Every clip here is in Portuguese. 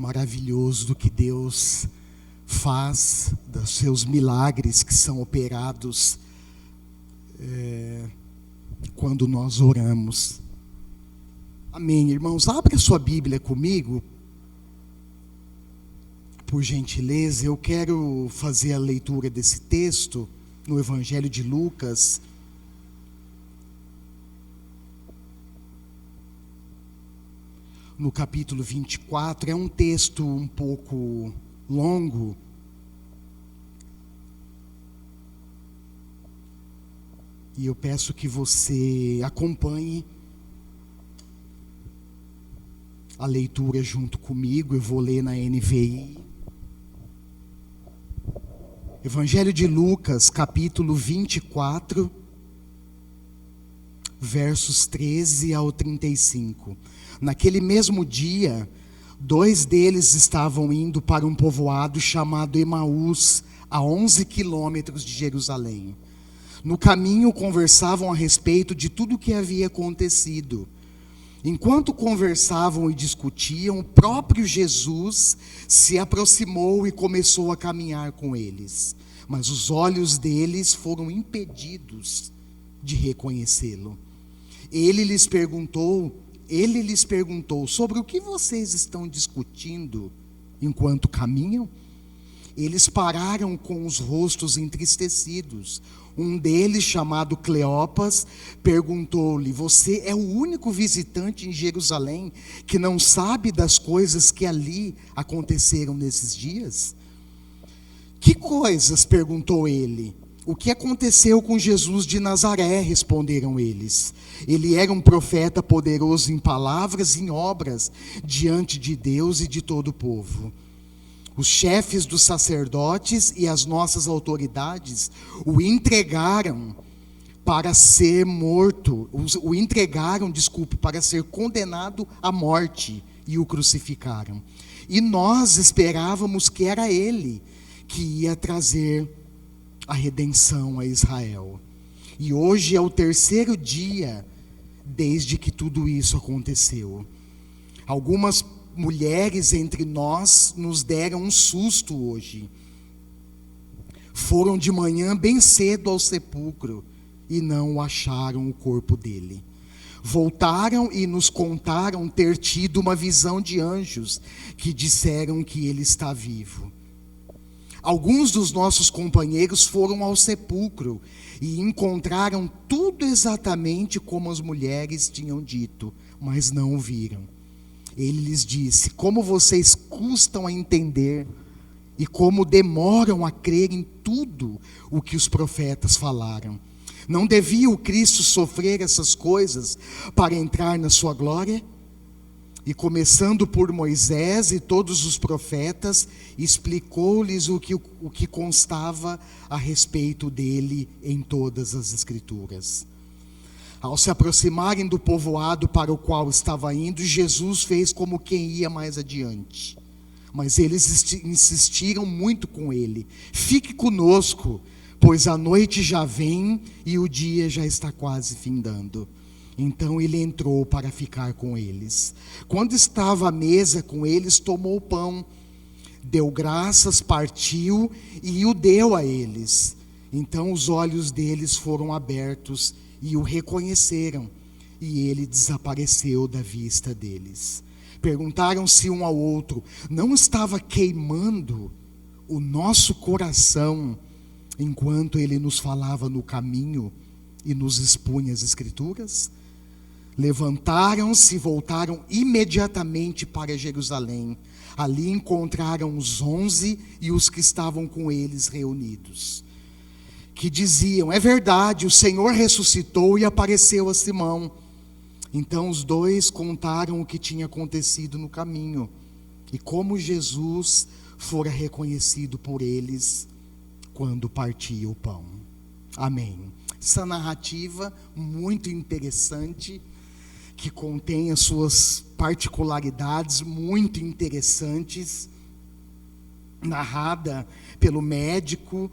maravilhoso do que Deus faz, dos seus milagres que são operados quando nós oramos. Amém, irmãos? Abra sua Bíblia comigo, por gentileza. Eu quero fazer a leitura desse texto no Evangelho de Lucas. No capítulo 24, é um texto um pouco longo. E eu peço que você acompanhe a leitura junto comigo. Eu vou ler na NVI. Evangelho de Lucas, capítulo 24, versos 13 ao 35. Naquele mesmo dia, 2 deles estavam indo para um povoado chamado Emaús, a 11 quilômetros de Jerusalém. No caminho, conversavam a respeito de tudo o que havia acontecido. Enquanto conversavam e discutiam, o próprio Jesus se aproximou e começou a caminhar com eles. Mas os olhos deles foram impedidos de reconhecê-lo. Ele lhes perguntou, sobre o que vocês estão discutindo enquanto caminham? Eles pararam com os rostos entristecidos. Um deles, chamado Cleopas, perguntou-lhe: você é o único visitante em Jerusalém que não sabe das coisas que ali aconteceram nesses dias? Que coisas? Perguntou ele. O que aconteceu com Jesus de Nazaré? Responderam eles. Ele era um profeta poderoso em palavras e em obras diante de Deus e de todo o povo. Os chefes dos sacerdotes e as nossas autoridades o entregaram para ser para ser condenado à morte, e o crucificaram. E nós esperávamos que era ele que ia trazer a redenção a Israel. E hoje é o 3º dia desde que tudo isso aconteceu. Algumas mulheres entre nós nos deram um susto hoje. Foram de manhã bem cedo ao sepulcro e não acharam o corpo dele. Voltaram e nos contaram ter tido uma visão de anjos que disseram que ele está vivo. Alguns dos nossos companheiros foram ao sepulcro e encontraram tudo exatamente como as mulheres tinham dito, mas não o viram. Ele lhes disse: como vocês custam a entender e como demoram a crer em tudo o que os profetas falaram. Não devia o Cristo sofrer essas coisas para entrar na sua glória? E começando por Moisés e todos os profetas, explicou-lhes o que constava a respeito dele em todas as Escrituras. Ao se aproximarem do povoado para o qual estava indo, Jesus fez como quem ia mais adiante. Mas eles insistiram muito com ele: fique conosco, pois a noite já vem e o dia já está quase findando. Então ele entrou para ficar com eles. Quando estava à mesa com eles, tomou o pão, deu graças, partiu e o deu a eles. Então os olhos deles foram abertos e o reconheceram, e ele desapareceu da vista deles. Perguntaram-se um ao outro: não estava queimando o nosso coração enquanto ele nos falava no caminho e nos expunha as Escrituras? Levantaram-se e voltaram imediatamente para Jerusalém. Ali encontraram os 11 e os que estavam com eles reunidos, que diziam: é verdade, o Senhor ressuscitou e apareceu a Simão. Então os 2 contaram o que tinha acontecido no caminho e como Jesus fora reconhecido por eles quando partia o pão. Amém. Essa narrativa muito interessante, que contém as suas particularidades muito interessantes, narrada pelo médico,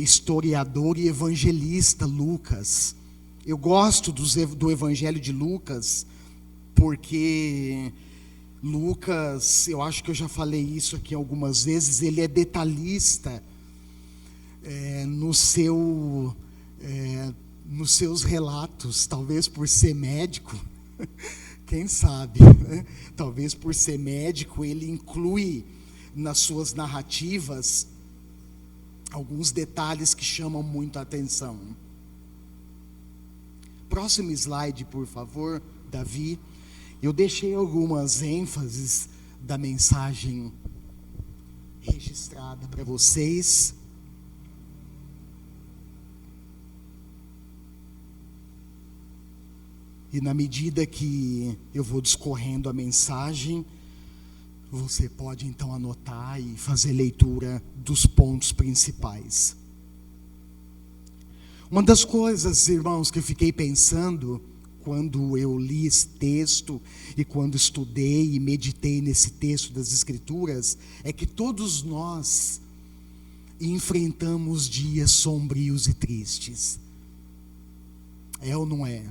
historiador e evangelista Lucas. Eu gosto do Evangelho de Lucas porque Lucas, eu acho que eu já falei isso aqui algumas vezes, ele é detalhista no seu, nos seus relatos, talvez por ser médico, quem sabe, né? Talvez por ser médico, ele inclui nas suas narrativas alguns detalhes que chamam muito a atenção. Próximo slide, por favor, Davi. Eu deixei algumas ênfases da mensagem registrada para vocês. E na medida que eu vou discorrendo a mensagem, você pode então anotar e fazer leitura dos pontos principais. Uma das coisas, irmãos, que eu fiquei pensando quando eu li esse texto e quando estudei e meditei nesse texto das Escrituras, é que todos nós enfrentamos dias sombrios e tristes. É ou não é?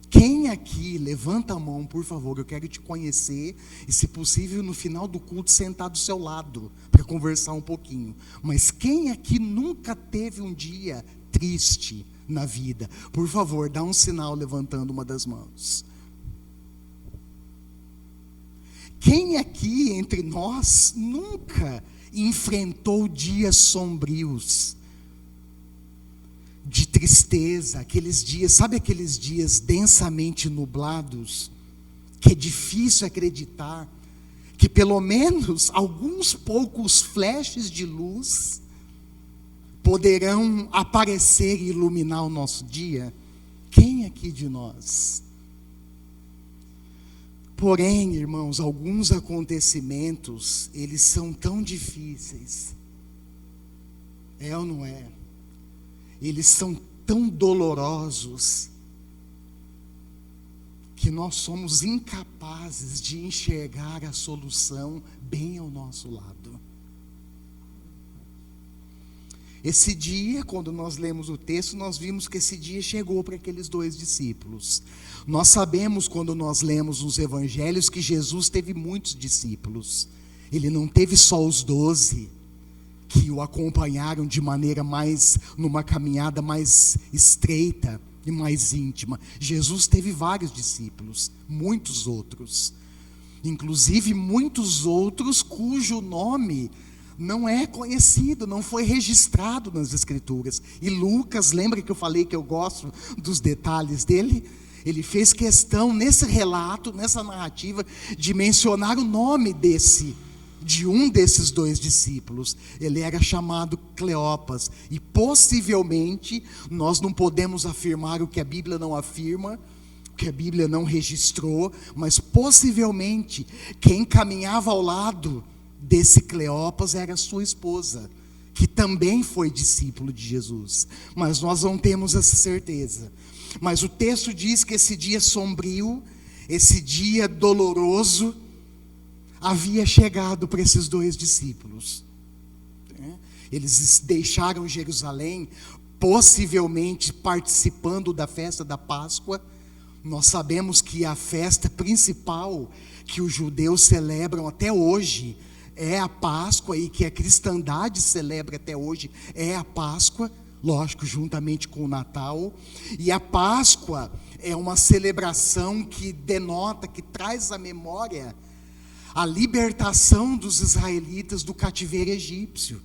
Quem aqui, levanta a mão, por favor, eu quero te conhecer e, se possível, no final do culto, sentar do seu lado para conversar um pouquinho. Mas quem aqui nunca teve um dia triste na vida? Por favor, dá um sinal levantando uma das mãos. Quem aqui entre nós nunca enfrentou dias sombrios, de tristeza, aqueles dias, sabe aqueles dias densamente nublados, que é difícil acreditar que pelo menos alguns poucos flashes de luz poderão aparecer e iluminar o nosso dia? Quem aqui de nós? Porém, irmãos, alguns acontecimentos, eles são tão difíceis, é ou não é? Eles são tão dolorosos, que nós somos incapazes de enxergar a solução bem ao nosso lado. Esse dia, quando nós lemos o texto, nós vimos que esse dia chegou para aqueles 2 discípulos. Nós sabemos, quando nós lemos os evangelhos, que Jesus teve muitos discípulos. Ele não teve só os 12, que o acompanharam de maneira mais, numa caminhada mais estreita e mais íntima. Jesus teve vários discípulos, muitos outros. Inclusive muitos outros cujo nome não é conhecido, não foi registrado nas Escrituras. E Lucas, lembra que eu falei que eu gosto dos detalhes dele? Ele fez questão nesse relato, nessa narrativa, de mencionar o nome de um desses 2 discípulos. Ele era chamado Cleopas, e possivelmente, nós não podemos afirmar o que a Bíblia não afirma, o que a Bíblia não registrou, mas possivelmente, quem caminhava ao lado desse Cleopas era sua esposa, que também foi discípulo de Jesus, mas nós não temos essa certeza. Mas o texto diz que esse dia sombrio, esse dia doloroso, havia chegado para esses 2 discípulos. Eles deixaram Jerusalém, possivelmente participando da festa da Páscoa. Nós sabemos que a festa principal que os judeus celebram até hoje é a Páscoa, e que a cristandade celebra até hoje é a Páscoa, lógico, juntamente com o Natal. E a Páscoa é uma celebração que denota, que traz à memória a libertação dos israelitas do cativeiro egípcio.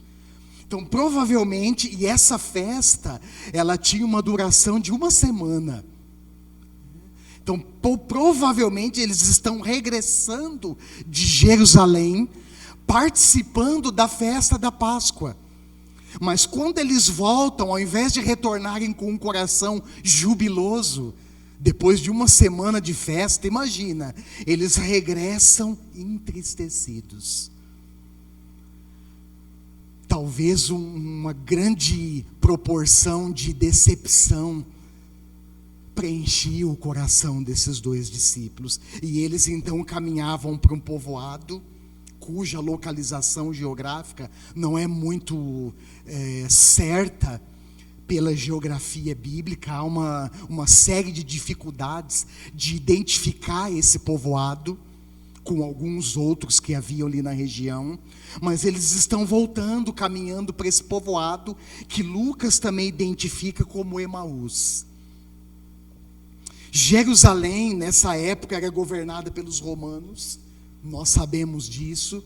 Então, provavelmente, e essa festa, ela tinha uma duração de 1 semana. Então, provavelmente, eles estão regressando de Jerusalém, participando da festa da Páscoa. Mas quando eles voltam, ao invés de retornarem com um coração jubiloso, depois de 1 semana de festa, imagina, eles regressam entristecidos. Talvez uma grande proporção de decepção preenchia o coração desses 2 discípulos. E eles então caminhavam para um povoado, cuja localização geográfica não é muito certa pela geografia bíblica. Há uma série de dificuldades de identificar esse povoado com alguns outros que haviam ali na região, mas eles estão voltando, caminhando para esse povoado que Lucas também identifica como Emaús. Jerusalém, nessa época, era governada pelos romanos, nós sabemos disso,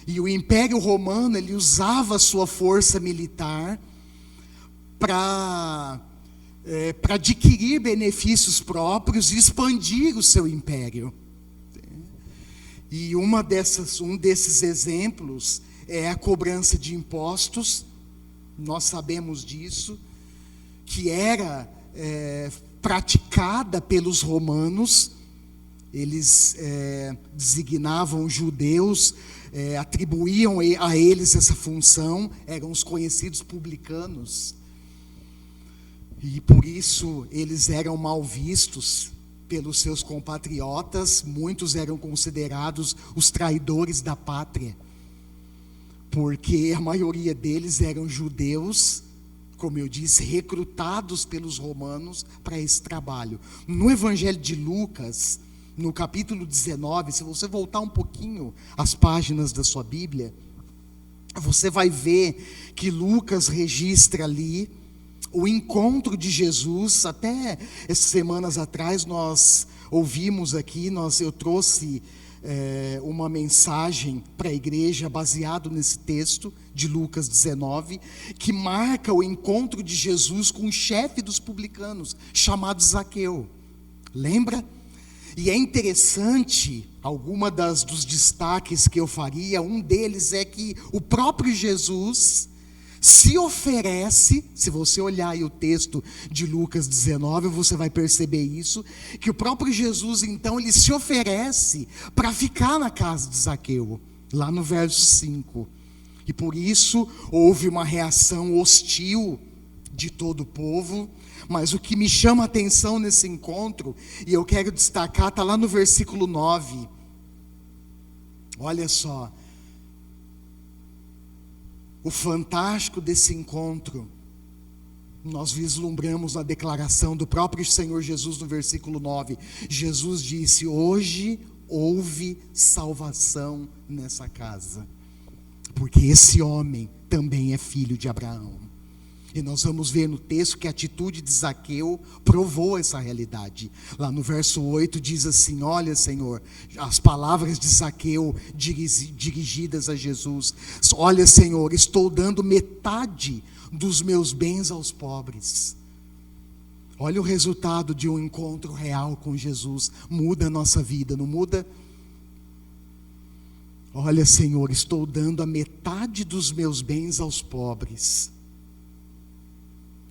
e o Império Romano, ele usava a sua força militar para adquirir benefícios próprios e expandir o seu império. E um desses exemplos é a cobrança de impostos, nós sabemos disso, que era praticada pelos romanos. Eles designavam judeus, atribuíam a eles essa função, eram os conhecidos publicanos. E por isso eles eram mal vistos pelos seus compatriotas, muitos eram considerados os traidores da pátria, porque a maioria deles eram judeus, como eu disse, recrutados pelos romanos para esse trabalho. No Evangelho de Lucas, no capítulo 19, se você voltar um pouquinho as páginas da sua Bíblia, você vai ver que Lucas registra ali o encontro de Jesus. Até essas semanas atrás nós ouvimos aqui, eu trouxe uma mensagem para a igreja baseado nesse texto de Lucas 19, que marca o encontro de Jesus com o chefe dos publicanos, chamado Zaqueu. Lembra? E é interessante, dos destaques que eu faria, um deles é que o próprio Jesus se oferece, se você olhar aí o texto de Lucas 19, você vai perceber isso, que o próprio Jesus, então, ele se oferece para ficar na casa de Zaqueu, lá no verso 5. E por isso houve uma reação hostil de todo o povo, mas o que me chama a atenção nesse encontro, e eu quero destacar, está lá no versículo 9, olha só, o fantástico desse encontro, nós vislumbramos na declaração do próprio Senhor Jesus no versículo 9. Jesus disse: hoje houve salvação nessa casa, porque esse homem também é filho de Abraão. E nós vamos ver no texto que a atitude de Zaqueu provou essa realidade. Lá no verso 8 diz assim: olha, Senhor, as palavras de Zaqueu dirigidas a Jesus: olha, Senhor, estou dando metade dos meus bens aos pobres. Olha o resultado de um encontro real com Jesus. Muda a nossa vida, não muda? Olha, Senhor, estou dando a metade dos meus bens aos pobres.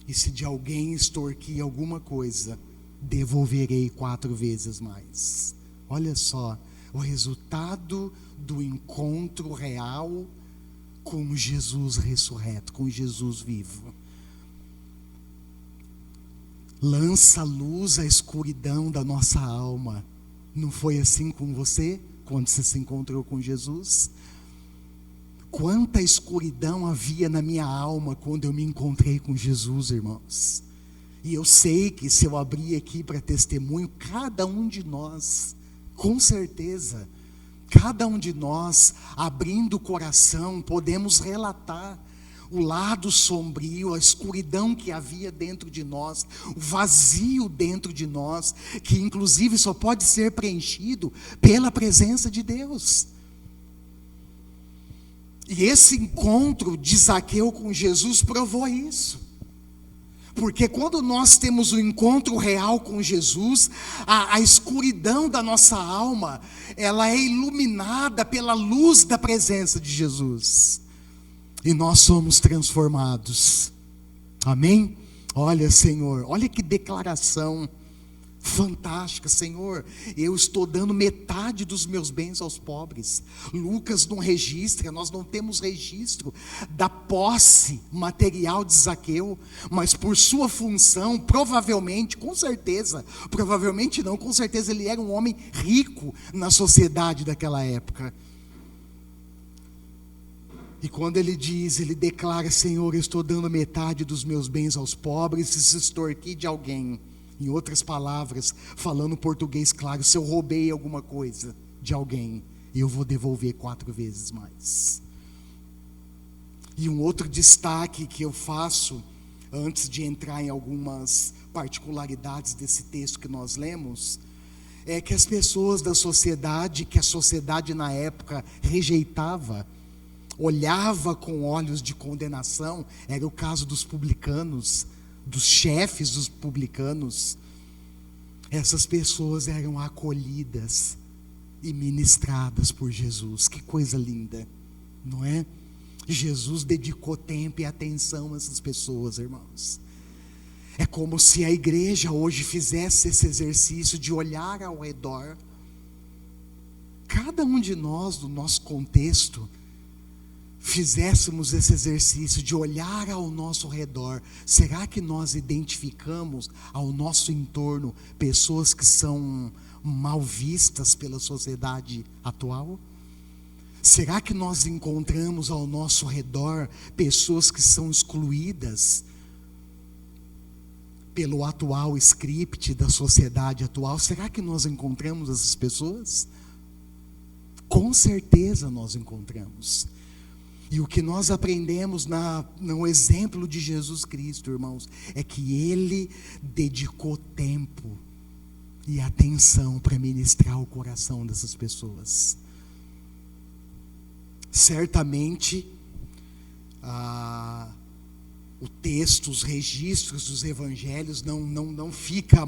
E se de alguém extorquir alguma coisa, devolverei 4 vezes mais. Olha só, o resultado do encontro real com Jesus ressurreto, com Jesus vivo. Lança luz à escuridão da nossa alma. Não foi assim com você, quando você se encontrou com Jesus? Quanta escuridão havia na minha alma quando eu me encontrei com Jesus, irmãos. E eu sei que se eu abrir aqui para testemunho, cada um de nós, com certeza, cada um de nós, abrindo o coração, podemos relatar o lado sombrio, a escuridão que havia dentro de nós, o vazio dentro de nós, que inclusive só pode ser preenchido pela presença de Deus. E esse encontro de Zaqueu com Jesus provou isso. Porque quando nós temos um encontro real com Jesus, a escuridão da nossa alma, ela é iluminada pela luz da presença de Jesus. E nós somos transformados. Amém? Olha, Senhor, olha que declaração fantástica. Senhor, eu estou dando metade dos meus bens aos pobres. Lucas não registra, nós não temos registro da posse material de Zaqueu, mas por sua função, provavelmente, com certeza, provavelmente não, com certeza ele era um homem rico na sociedade daquela época. E quando ele declara: Senhor, eu estou dando metade dos meus bens aos pobres, e se extorquir de alguém, em outras palavras, falando português claro, se eu roubei alguma coisa, de alguém, eu vou devolver 4 vezes mais. E um outro destaque que eu faço, antes de entrar em algumas particularidades desse texto que nós lemos, é que as pessoas da sociedade, que a sociedade na época rejeitava, olhava com olhos de condenação, era o caso dos publicanos, dos chefes dos publicanos. Essas pessoas eram acolhidas e ministradas por Jesus. Que coisa linda, não é? Jesus dedicou tempo e atenção a essas pessoas, irmãos. É como se a igreja hoje fizesse esse exercício de olhar ao redor. Cada um de nós, do nosso contexto, fizéssemos esse exercício de olhar ao nosso redor. Será que nós identificamos ao nosso entorno pessoas que são mal vistas pela sociedade atual? Será que nós encontramos ao nosso redor pessoas que são excluídas pelo atual script da sociedade atual? Será que nós encontramos essas pessoas? Com certeza nós encontramos. E o que nós aprendemos no exemplo de Jesus Cristo, irmãos, é que Ele dedicou tempo e atenção para ministrar o coração dessas pessoas. Certamente, o texto, os registros dos evangelhos não fica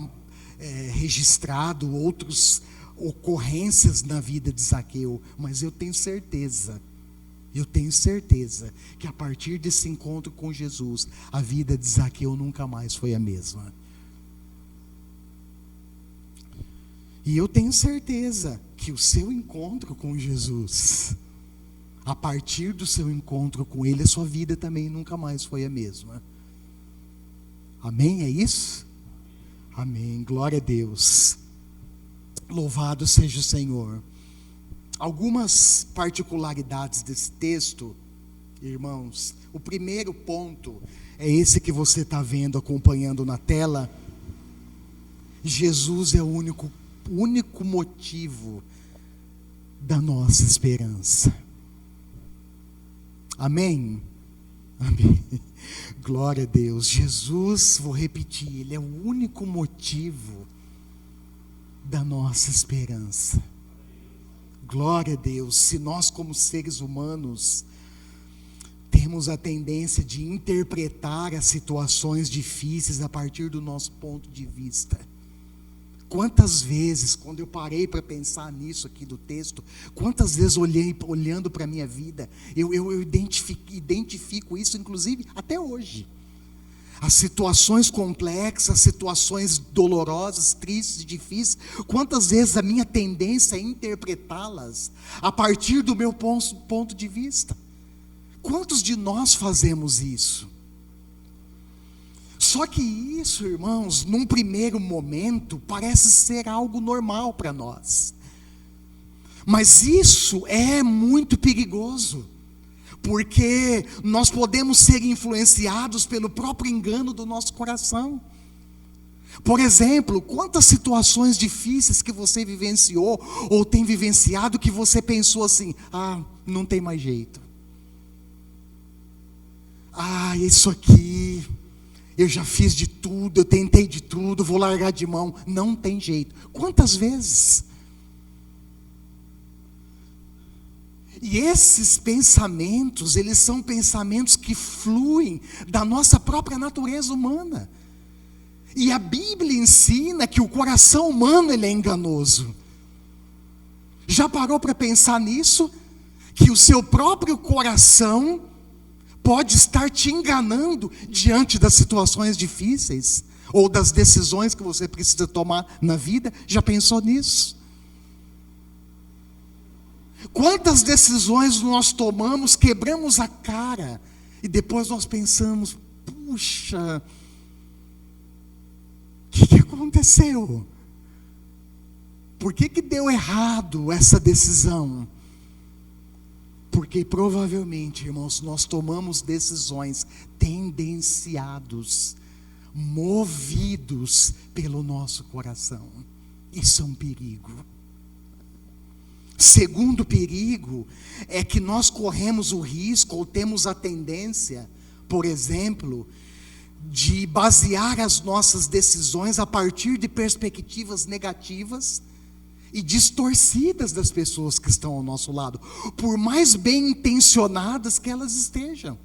registrado outras ocorrências na vida de Zaqueu, mas eu tenho certeza que a partir desse encontro com Jesus, a vida de Zaqueu nunca mais foi a mesma. E eu tenho certeza que o seu encontro com Jesus, a partir do seu encontro com Ele, a sua vida também nunca mais foi a mesma. Amém? É isso? Amém. Glória a Deus. Louvado seja o Senhor. Algumas particularidades desse texto, irmãos. O primeiro ponto é esse que você está vendo, acompanhando na tela. Jesus é o único motivo da nossa esperança. Amém? Amém. Glória a Deus. Jesus, vou repetir, Ele é o único motivo da nossa esperança. Glória a Deus. Se nós, como seres humanos, temos a tendência de interpretar as situações difíceis a partir do nosso ponto de vista. Quantas vezes, quando eu parei para pensar nisso aqui do texto, quantas vezes olhando para a minha vida, eu identifico isso, inclusive, até hoje. As situações complexas, situações dolorosas, tristes, difíceis, quantas vezes a minha tendência é interpretá-las a partir do meu ponto de vista? Quantos de nós fazemos isso? Só que isso, irmãos, num primeiro momento, parece ser algo normal para nós. Mas isso é muito perigoso, porque nós podemos ser influenciados pelo próprio engano do nosso coração. Por exemplo, quantas situações difíceis que você vivenciou, ou tem vivenciado, que você pensou assim: não tem mais jeito. Isso aqui, eu já fiz de tudo, eu tentei de tudo, vou largar de mão, não tem jeito. Quantas vezes? E esses pensamentos, eles são pensamentos que fluem da nossa própria natureza humana. E a Bíblia ensina que o coração humano, ele é enganoso. Já parou para pensar nisso? Que o seu próprio coração pode estar te enganando diante das situações difíceis, ou das decisões que você precisa tomar na vida. Já pensou nisso? Quantas decisões nós tomamos, quebramos a cara, e depois nós pensamos: puxa, o que aconteceu? Por que deu errado essa decisão? Porque provavelmente, irmãos, nós tomamos decisões tendenciados, movidos pelo nosso coração. Isso é um perigo. Segundo perigo é que nós corremos o risco, ou temos a tendência, por exemplo, de basear as nossas decisões a partir de perspectivas negativas e distorcidas das pessoas que estão ao nosso lado, por mais bem intencionadas que elas estejam.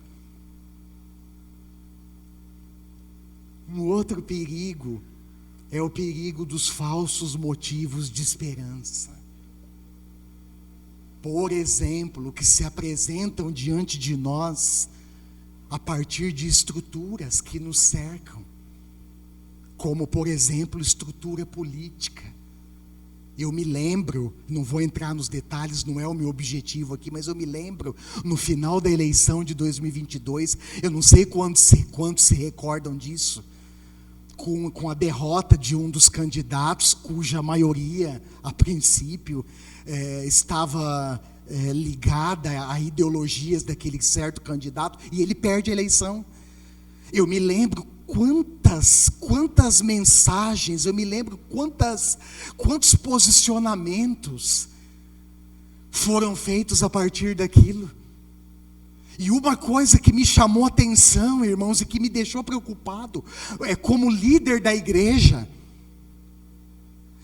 Um outro perigo é o perigo dos falsos motivos de esperança. Por exemplo, que se apresentam diante de nós a partir de estruturas que nos cercam, como, por exemplo, estrutura política. Eu me lembro, não vou entrar nos detalhes, não é o meu objetivo aqui, mas eu me lembro, no final da eleição de 2022, eu não sei quantos se recordam disso, com a derrota de um dos candidatos, cuja maioria, a princípio, estava ligada a ideologias daquele certo candidato, e ele perde a eleição. Eu me lembro quantas mensagens, eu me lembro quantos posicionamentos foram feitos a partir daquilo. E uma coisa que me chamou a atenção, irmãos, e que me deixou preocupado, como líder da igreja,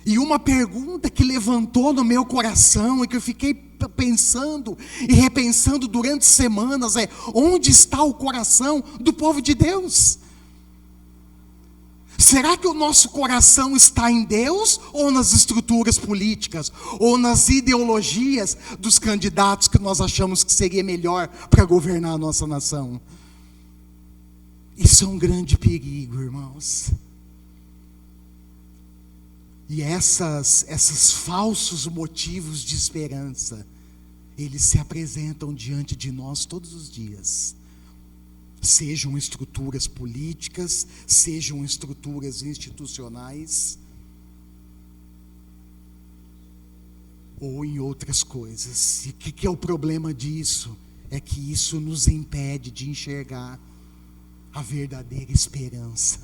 e uma pergunta que levantou no meu coração, e que eu fiquei pensando e repensando durante semanas, onde está o coração do povo de Deus? Será que o nosso coração está em Deus, ou nas estruturas políticas, ou nas ideologias dos candidatos que nós achamos que seria melhor para governar a nossa nação? Isso é um grande perigo, irmãos. E esses falsos motivos de esperança, eles se apresentam diante de nós todos os dias. Sejam estruturas políticas, sejam estruturas institucionais, ou em outras coisas. E o que é o problema disso? É que isso nos impede de enxergar a verdadeira esperança,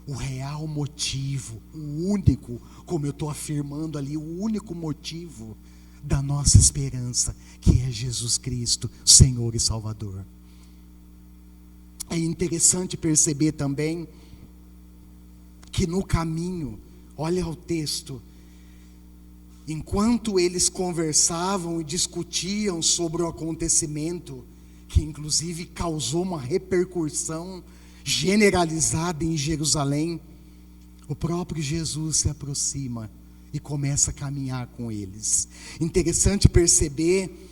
o real motivo, o único, como eu estou afirmando ali, o único motivo da nossa esperança, que é Jesus Cristo, Senhor e Salvador. É interessante perceber também que no caminho, olha o texto, enquanto eles conversavam e discutiam sobre o acontecimento, que inclusive causou uma repercussão generalizada em Jerusalém, o próprio Jesus se aproxima e começa a caminhar com eles. Interessante perceber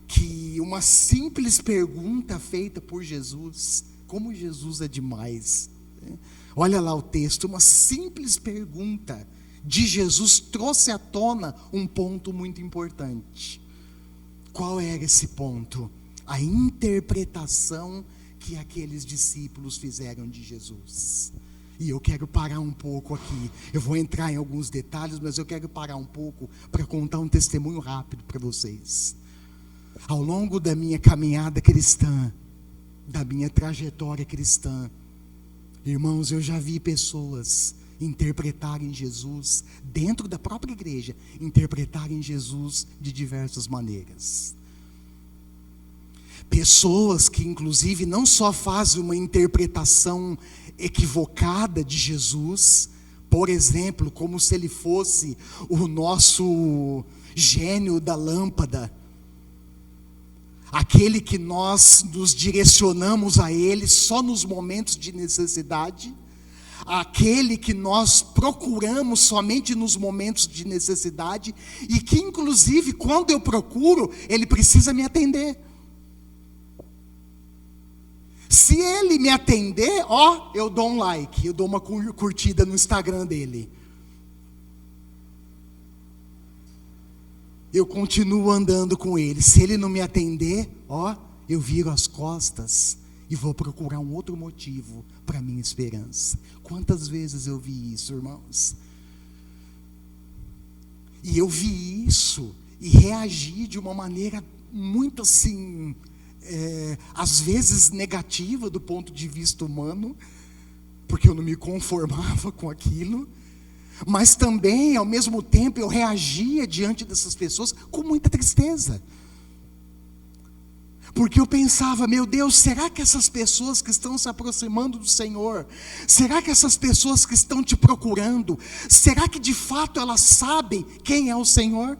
que uma simples pergunta feita por Jesus, como Jesus é demais, né? Olha lá o texto, uma simples pergunta de Jesus trouxe à tona um ponto muito importante. Qual era esse ponto? A interpretação que aqueles discípulos fizeram de Jesus. E eu quero parar um pouco aqui. Eu vou entrar em alguns detalhes, mas eu quero parar um pouco para contar um testemunho rápido para vocês. Ao longo da minha caminhada cristã, da minha trajetória cristã, irmãos, eu já vi pessoas interpretarem Jesus, dentro da própria igreja, interpretarem Jesus de diversas maneiras. Pessoas que inclusive não só fazem uma interpretação equivocada de Jesus, por exemplo, como se ele fosse o nosso gênio da lâmpada, aquele que nós nos direcionamos a ele só nos momentos de necessidade, aquele que nós procuramos somente nos momentos de necessidade, e que inclusive quando eu procuro, ele precisa me atender. Se ele me atender, eu dou um like, eu dou uma curtida no Instagram dele. Eu continuo andando com ele. Se ele não me atender, eu viro as costas e vou procurar um outro motivo para a minha esperança. Quantas vezes eu vi isso, irmãos? E eu vi isso e reagi de uma maneira muito assim, às vezes negativa do ponto de vista humano, porque eu não me conformava com aquilo, Mas também, ao mesmo tempo, eu reagia diante dessas pessoas com muita tristeza. Porque eu pensava, meu Deus, será que essas pessoas que estão se aproximando do Senhor, será que essas pessoas que estão te procurando, será que de fato elas sabem quem é o Senhor?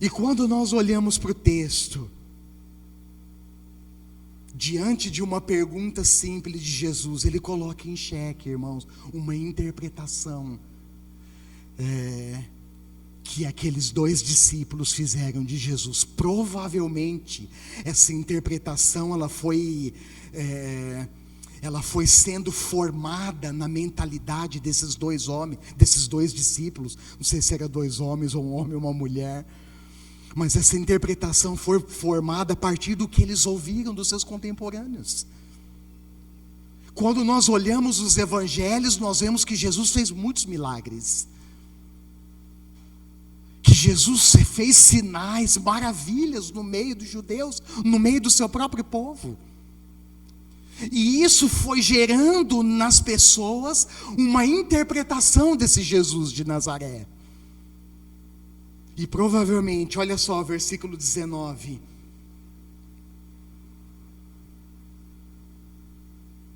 E quando nós olhamos para o texto, diante de uma pergunta simples de Jesus, ele coloca em xeque, irmãos, uma interpretação que aqueles 2 discípulos fizeram de Jesus. Provavelmente essa interpretação ela foi sendo formada na mentalidade desses 2 homens, desses 2 discípulos. Não sei se eram 2 homens, ou um homem ou uma mulher. Mas essa interpretação foi formada a partir do que eles ouviram dos seus contemporâneos. Quando nós olhamos os evangelhos, nós vemos que Jesus fez muitos milagres. Que Jesus fez sinais, maravilhas no meio dos judeus, no meio do seu próprio povo. E isso foi gerando nas pessoas uma interpretação desse Jesus de Nazaré. E provavelmente, olha só, versículo 19.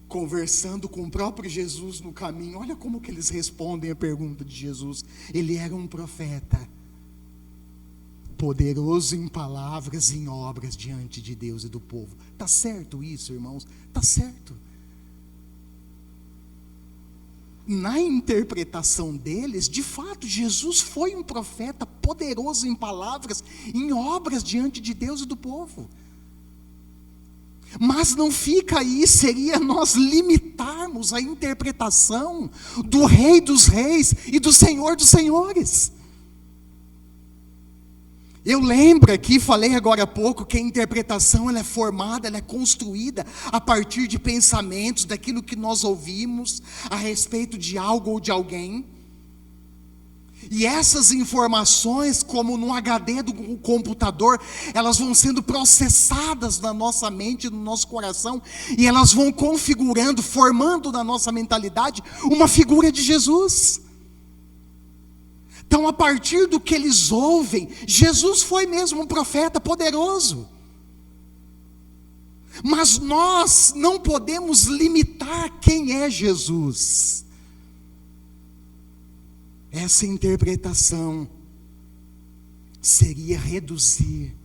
Conversando com o próprio Jesus no caminho, olha como que eles respondem a pergunta de Jesus. Ele era um profeta, poderoso em palavras e em obras diante de Deus e do povo. Está certo isso, irmãos? Está certo. Na interpretação deles, de fato, Jesus foi um profeta poderoso em palavras, em obras diante de Deus e do povo. Mas não fica aí, seria nós limitarmos a interpretação do Rei dos Reis e do Senhor dos Senhores. Eu lembro aqui, falei agora há pouco, que a interpretação ela é formada, ela é construída a partir de pensamentos, daquilo que nós ouvimos a respeito de algo ou de alguém. E essas informações, como no HD do computador, elas vão sendo processadas na nossa mente, no nosso coração, e elas vão configurando, formando na nossa mentalidade uma figura de Jesus. Então, a partir do que eles ouvem, Jesus foi mesmo um profeta poderoso. Mas nós não podemos limitar quem é Jesus. Essa interpretação seria reduzir,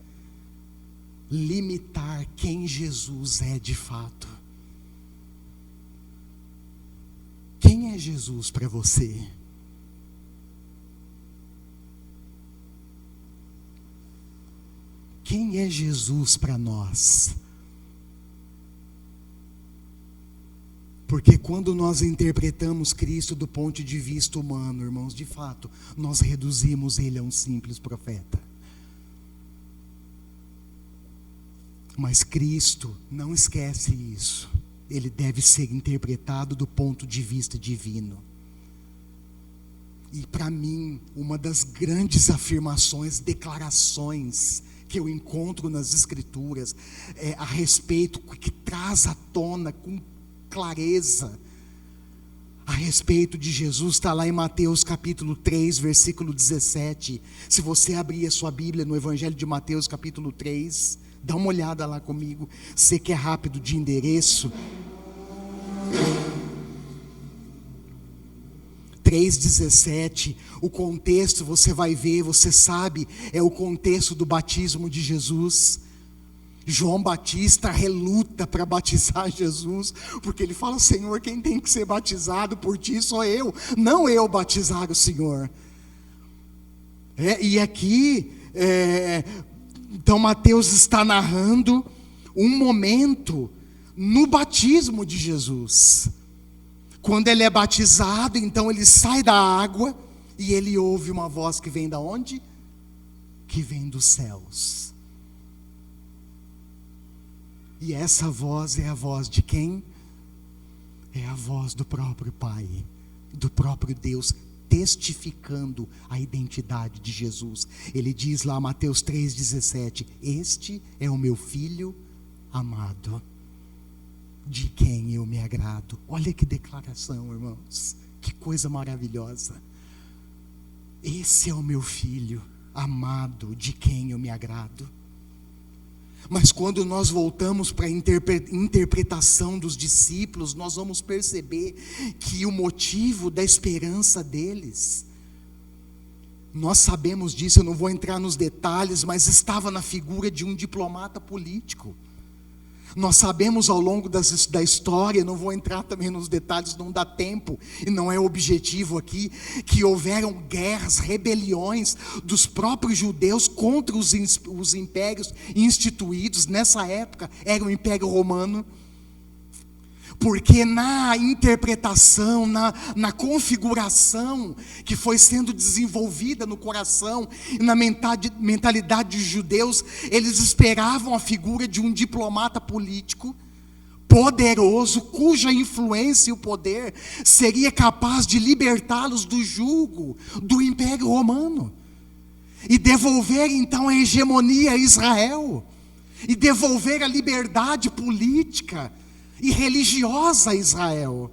limitar quem Jesus é de fato. Quem é Jesus para você? Quem é Jesus para nós? Porque quando nós interpretamos Cristo do ponto de vista humano, irmãos, de fato, nós reduzimos Ele a um simples profeta. Mas Cristo, não esquece isso, Ele deve ser interpretado do ponto de vista divino. E para mim, uma das grandes afirmações, declarações que eu encontro nas Escrituras a respeito, que traz à tona com clareza a respeito de Jesus, está lá em Mateus capítulo 3, versículo 17. Se você abrir a sua Bíblia no Evangelho de Mateus capítulo 3, dá uma olhada lá comigo, você que é rápido de endereço. 3,17, o contexto você vai ver, você sabe, é o contexto do batismo de Jesus. João Batista reluta para batizar Jesus, porque ele fala: Senhor, quem tem que ser batizado por ti sou eu, não eu batizar o Senhor. E aqui, então Mateus está narrando um momento no batismo de Jesus. Quando ele é batizado, então ele sai da água e ele ouve uma voz que vem da onde? Que vem dos céus. E essa voz é a voz de quem? É a voz do próprio Pai, do próprio Deus, testificando a identidade de Jesus. Ele diz lá, Mateus 3,17: Este é o meu filho amado. de quem eu me agrado. Olha que declaração, irmãos, que coisa maravilhosa. Esse é o meu filho amado, de quem eu me agrado. Mas quando nós voltamos para a interpretação dos discípulos, nós vamos perceber que o motivo da esperança deles, nós sabemos disso, eu não vou entrar nos detalhes, mas estava na figura de um diplomata político. Nós sabemos ao longo da história, não vou entrar também nos detalhes, não dá tempo, e não é o objetivo aqui, que houveram guerras, rebeliões dos próprios judeus contra os impérios instituídos. Nessa época era o Império Romano, porque na interpretação, na configuração que foi sendo desenvolvida no coração e na mentalidade dos judeus, eles esperavam a figura de um diplomata político poderoso, cuja influência e o poder seria capaz de libertá-los do jugo do Império Romano e devolver então a hegemonia a Israel e devolver a liberdade política e religiosa a Israel.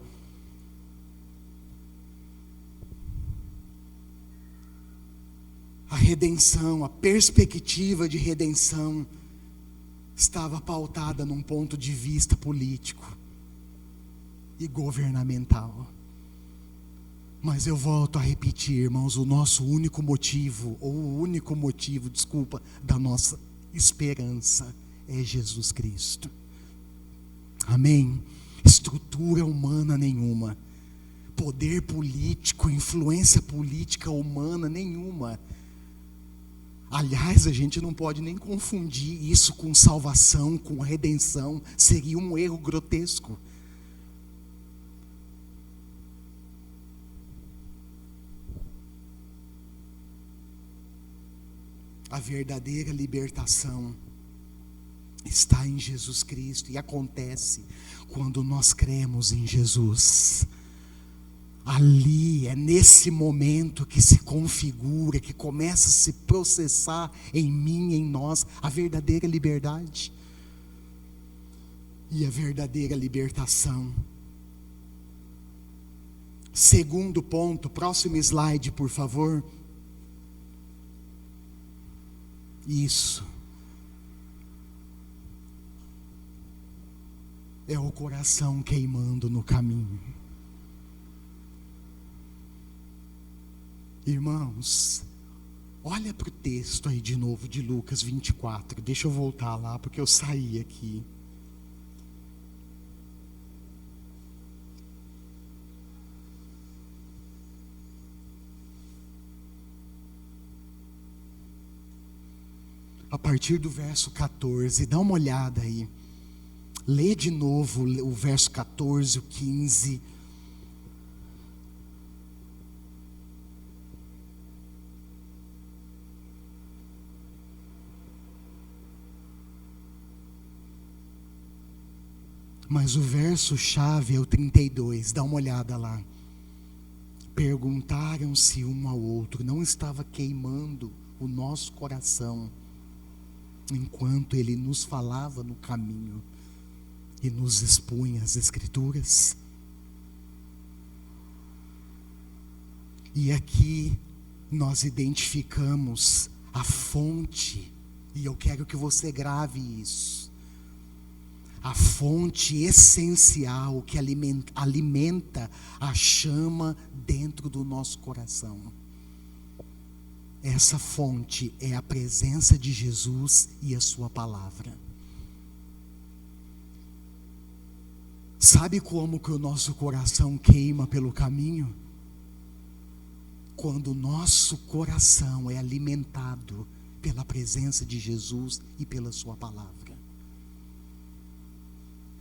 A redenção, a perspectiva de redenção estava pautada num ponto de vista político e governamental. Mas eu volto a repetir, irmãos, o único motivo da nossa esperança é Jesus Cristo. Amém? Estrutura humana nenhuma, poder político, influência política humana nenhuma. Aliás, a gente não pode nem confundir isso com salvação, com redenção, seria um erro grotesco. A verdadeira libertação está em Jesus Cristo e acontece quando nós cremos em Jesus. Ali, é nesse momento que se configura, que começa a se processar em mim, em nós, a verdadeira liberdade e a verdadeira libertação. Segundo ponto, próximo slide, por favor. Isso. É o coração queimando no caminho. Irmãos, olha para o texto aí de novo de Lucas 24. Deixa eu voltar lá porque eu saí aqui. A partir do verso 14, dá uma olhada aí. Lê de novo o verso 14, o 15. Mas o verso-chave é o 32, dá uma olhada lá. Perguntaram-se um ao outro, não estava queimando o nosso coração enquanto ele nos falava no caminho e nos expunha as Escrituras? E aqui nós identificamos a fonte, e eu quero que você grave isso. A fonte essencial que alimenta a chama dentro do nosso coração. Essa fonte é a presença de Jesus e a sua palavra. Sabe como que o nosso coração queima pelo caminho? Quando o nosso coração é alimentado pela presença de Jesus e pela sua palavra.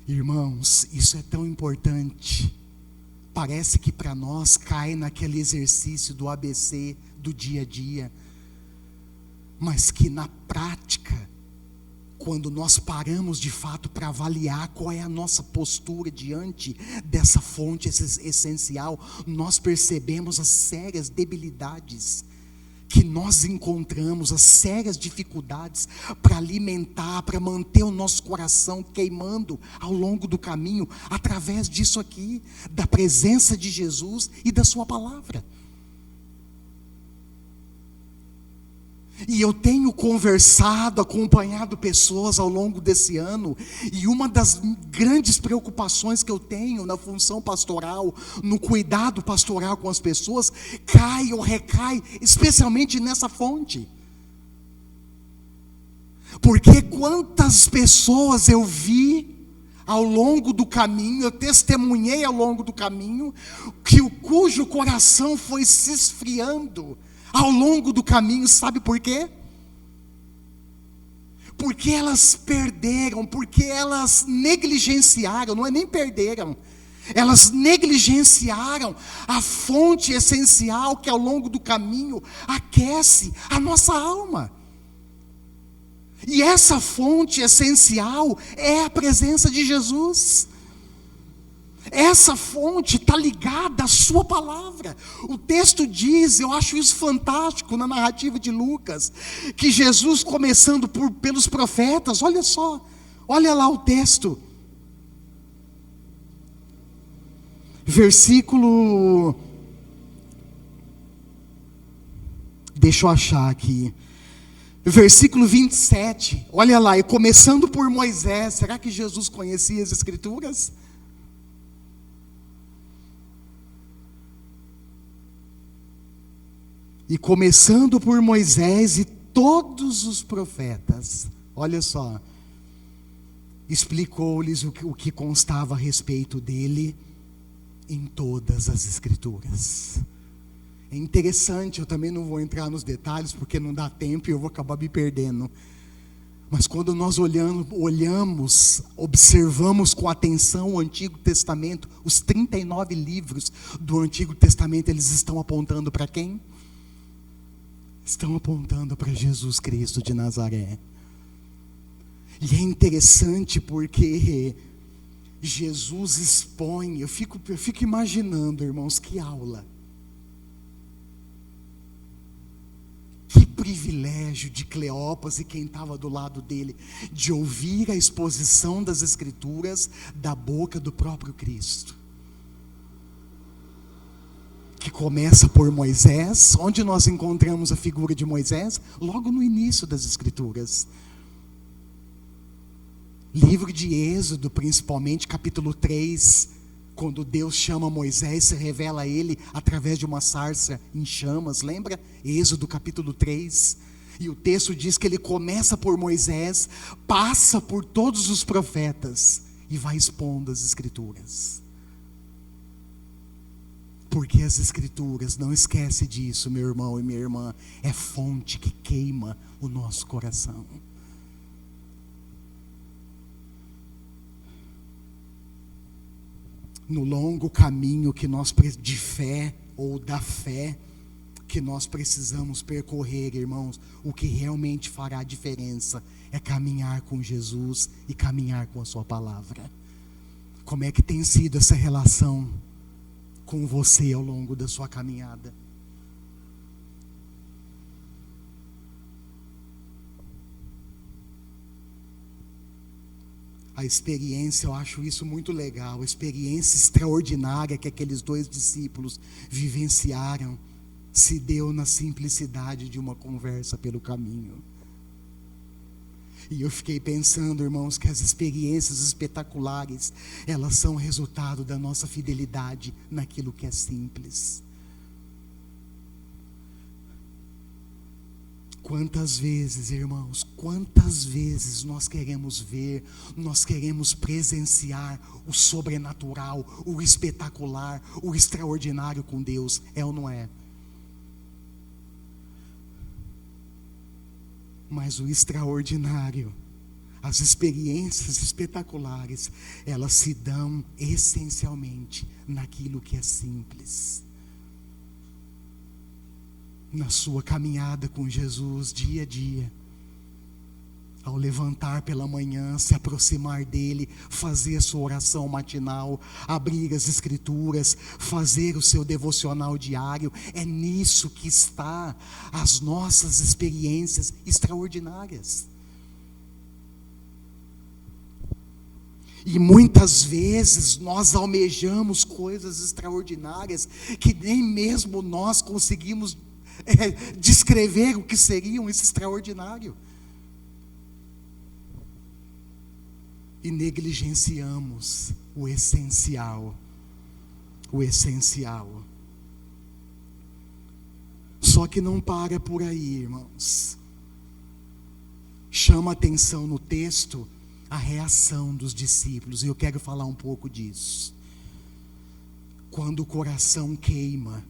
Irmãos, isso é tão importante. Parece que para nós cai naquele exercício do ABC do dia a dia, mas que na prática, quando nós paramos de fato para avaliar qual é a nossa postura diante dessa fonte essencial, nós percebemos as sérias debilidades que nós encontramos as sérias dificuldades para alimentar, para manter o nosso coração queimando ao longo do caminho, através disso aqui, da presença de Jesus e da sua palavra. E eu tenho conversado, acompanhado pessoas ao longo desse ano, e uma das grandes preocupações que eu tenho na função pastoral, no cuidado pastoral com as pessoas, cai ou recai, especialmente nessa fonte. Porque quantas pessoas eu vi ao longo do caminho, eu testemunhei ao longo do caminho, cujo coração foi se esfriando ao longo do caminho, sabe por quê? Porque elas perderam, porque elas negligenciaram, não é nem perderam, elas negligenciaram a fonte essencial que ao longo do caminho aquece a nossa alma. E essa fonte essencial é a presença de Jesus. Essa fonte está ligada à sua palavra. O texto diz, eu acho isso fantástico na narrativa de Lucas, que Jesus, começando pelos profetas, olha só, olha lá o texto, versículo, deixa eu achar aqui, versículo 27, olha lá, e começando por Moisés. Será que Jesus conhecia as Escrituras? E começando por Moisés e todos os profetas, olha só, explicou-lhes o que constava a respeito dele em todas as Escrituras. É interessante, eu também não vou entrar nos detalhes, porque não dá tempo e eu vou acabar me perdendo. Mas quando nós olhamos, observamos com atenção o Antigo Testamento, os 39 livros do Antigo Testamento, eles estão apontando para quem? Estão apontando para Jesus Cristo de Nazaré. E é interessante porque Jesus expõe, eu fico imaginando, irmãos, que aula. Que privilégio de Cleopas e quem estava do lado dele, de ouvir a exposição das Escrituras da boca do próprio Cristo. Que começa por Moisés. Onde nós encontramos a figura de Moisés? Logo no início das Escrituras. Livro de Êxodo, principalmente, capítulo 3, quando Deus chama Moisés, se revela a ele através de uma sarça em chamas, lembra? Êxodo capítulo 3, e o texto diz que ele começa por Moisés, passa por todos os profetas, e vai expondo as Escrituras. Porque as Escrituras, não esquece disso, meu irmão e minha irmã, é fonte que queima o nosso coração. No longo caminho que nós, de fé ou da fé, que nós precisamos percorrer, irmãos, o que realmente fará a diferença é caminhar com Jesus e caminhar com a sua palavra. Como é que tem sido essa relação com você ao longo da sua caminhada? A experiência, eu acho isso muito legal, a experiência extraordinária que aqueles 2 discípulos vivenciaram, se deu na simplicidade de uma conversa pelo caminho. E eu fiquei pensando, irmãos, que as experiências espetaculares, elas são resultado da nossa fidelidade naquilo que é simples. Quantas vezes, irmãos, quantas vezes nós queremos ver, nós queremos presenciar o sobrenatural, o espetacular, o extraordinário com Deus, é ou não é? Mas o extraordinário, as experiências espetaculares, elas se dão essencialmente naquilo que é simples. Na sua caminhada com Jesus dia a dia, Ao levantar pela manhã, se aproximar dele, fazer a sua oração matinal, abrir as escrituras, fazer o seu devocional diário, é nisso que está as nossas experiências extraordinárias. E muitas vezes nós almejamos coisas extraordinárias que nem mesmo nós conseguimos descrever o que seria esse extraordinário. E negligenciamos o essencial. O essencial. Só que não para por aí, irmãos. Chama atenção no texto a reação dos discípulos, e eu quero falar um pouco disso. Quando o coração queima,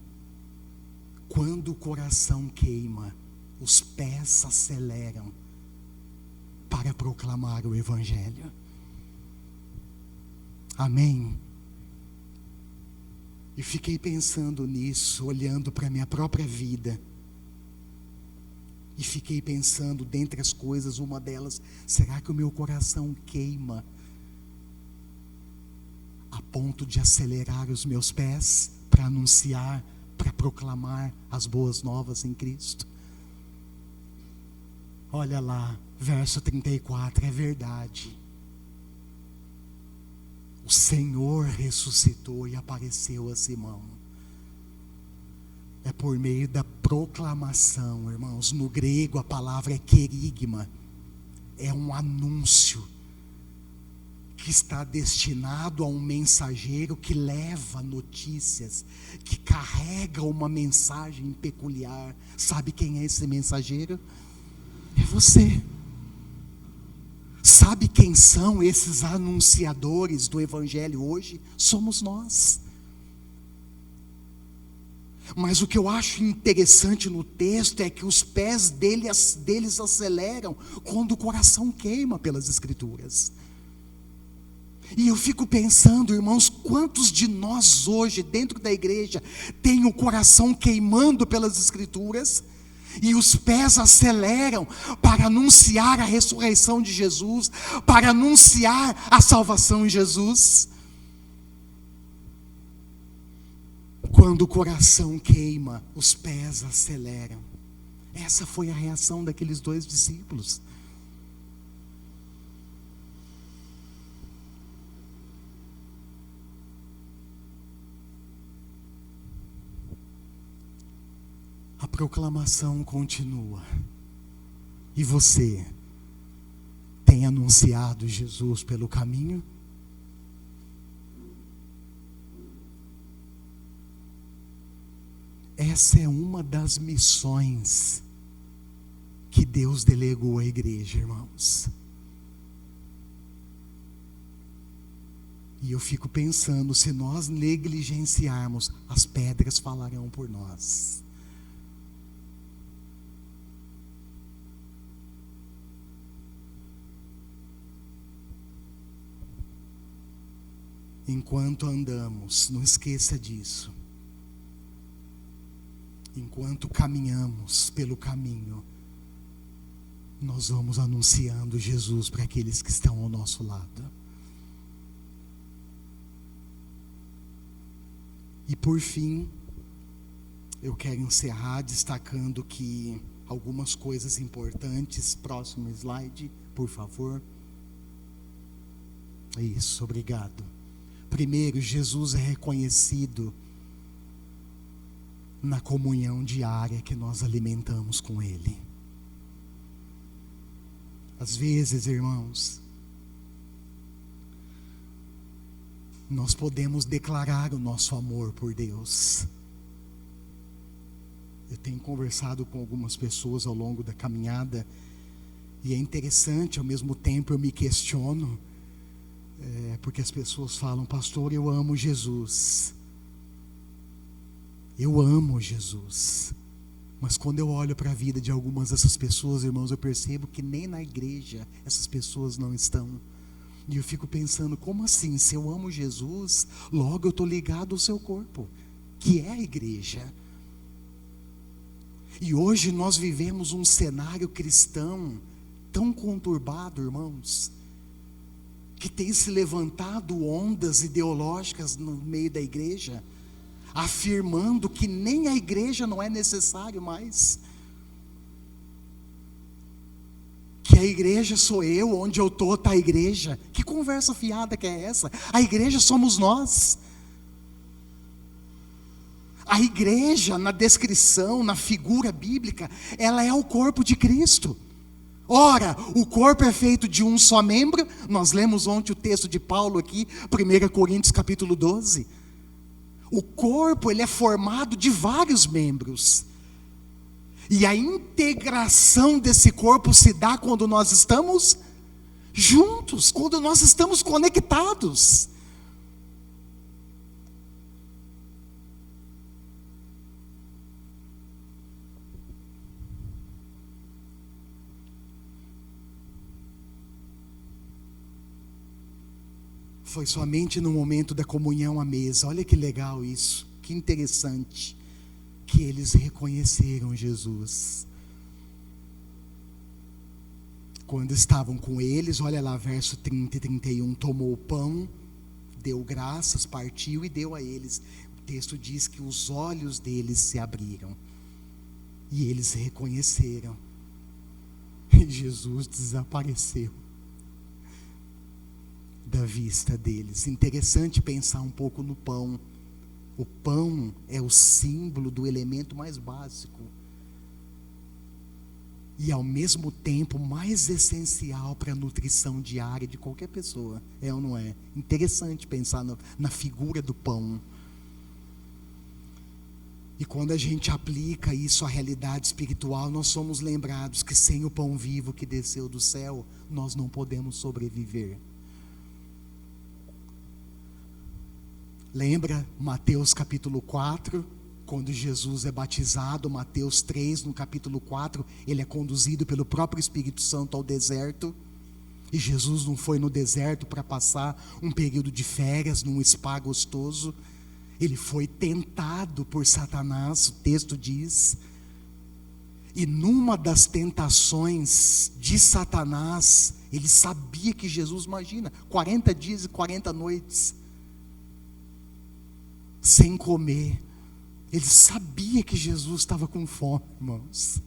os pés aceleram para proclamar o Evangelho. Amém? E fiquei pensando nisso, olhando para a minha própria vida. E fiquei pensando, dentre as coisas, uma delas, será que o meu coração queima a ponto de acelerar os meus pés para anunciar, para proclamar as boas novas em Cristo? Olha lá, verso 34, é verdade. O Senhor ressuscitou e apareceu a Simão. É por meio da proclamação, irmãos. No grego a palavra é querigma. É um anúncio que está destinado a um mensageiro que leva notícias, que carrega uma mensagem peculiar. Sabe quem é esse mensageiro? É você. Sabe quem são esses anunciadores do Evangelho hoje? Somos nós. Mas o que eu acho interessante no texto é que os pés deles aceleram quando o coração queima pelas Escrituras. E eu fico pensando, irmãos, quantos de nós hoje, dentro da igreja, tem o coração queimando pelas Escrituras, e os pés aceleram para anunciar a ressurreição de Jesus, para anunciar a salvação em Jesus. Quando o coração queima, os pés aceleram. Essa foi a reação daqueles dois discípulos. A proclamação continua. E você tem anunciado Jesus pelo caminho? Essa é uma das missões que Deus delegou à igreja, irmãos. E eu fico pensando, se nós negligenciarmos, as pedras falarão por nós. Enquanto andamos, não esqueça disso. Enquanto caminhamos pelo caminho, nós vamos anunciando Jesus para aqueles que estão ao nosso lado. E por fim, eu quero encerrar destacando que algumas coisas importantes. Próximo slide, por favor. Isso, obrigado. Primeiro, Jesus é reconhecido na comunhão diária que nós alimentamos com Ele. Às vezes, irmãos, nós podemos declarar o nosso amor por Deus. Eu tenho conversado com algumas pessoas ao longo da caminhada, e é interessante, ao mesmo tempo eu me questiono, porque as pessoas falam, pastor, eu amo Jesus. Eu amo Jesus. Mas quando eu olho para a vida de algumas dessas pessoas, irmãos, eu percebo que nem na igreja essas pessoas não estão. E eu fico pensando, como assim? Se eu amo Jesus, logo eu estou ligado ao seu corpo, que é a igreja. E hoje nós vivemos um cenário cristão tão conturbado, irmãos, que tem se levantado ondas ideológicas no meio da igreja, afirmando que nem a igreja não é necessário mais, que a igreja sou eu, onde eu estou está a igreja. Que conversa fiada que é essa? A igreja somos nós. A igreja, na descrição, na figura bíblica, ela é o corpo de Cristo. Ora, o corpo é feito de um só membro. Nós lemos ontem o texto de Paulo aqui, 1 Coríntios capítulo 12. O corpo, ele é formado de vários membros. E a integração desse corpo se dá quando nós estamos juntos, quando nós estamos conectados. Foi somente no momento da comunhão à mesa, olha que legal isso, que interessante, que eles reconheceram Jesus. Quando estavam com eles, olha lá, verso 30 e 31, tomou o pão, deu graças, partiu e deu a eles. O texto diz que os olhos deles se abriram, e eles reconheceram, e Jesus desapareceu da vista deles. Interessante pensar um pouco no pão. O pão é o símbolo do elemento mais básico e ao mesmo tempo mais essencial para a nutrição diária de qualquer pessoa, é ou não é? Interessante pensar na figura do pão. E quando a gente aplica isso à realidade espiritual, nós somos lembrados que sem o pão vivo que desceu do céu, nós não podemos sobreviver. Lembra Mateus capítulo 4, quando Jesus é batizado, Mateus 3, no capítulo 4, ele é conduzido pelo próprio Espírito Santo ao deserto, e Jesus não foi no deserto para passar um período de férias, num spa gostoso, ele foi tentado por Satanás, o texto diz, e numa das tentações de Satanás, ele sabia que Jesus, imagina, 40 dias e 40 noites, sem comer, ele sabia que Jesus estava com fome, irmãos,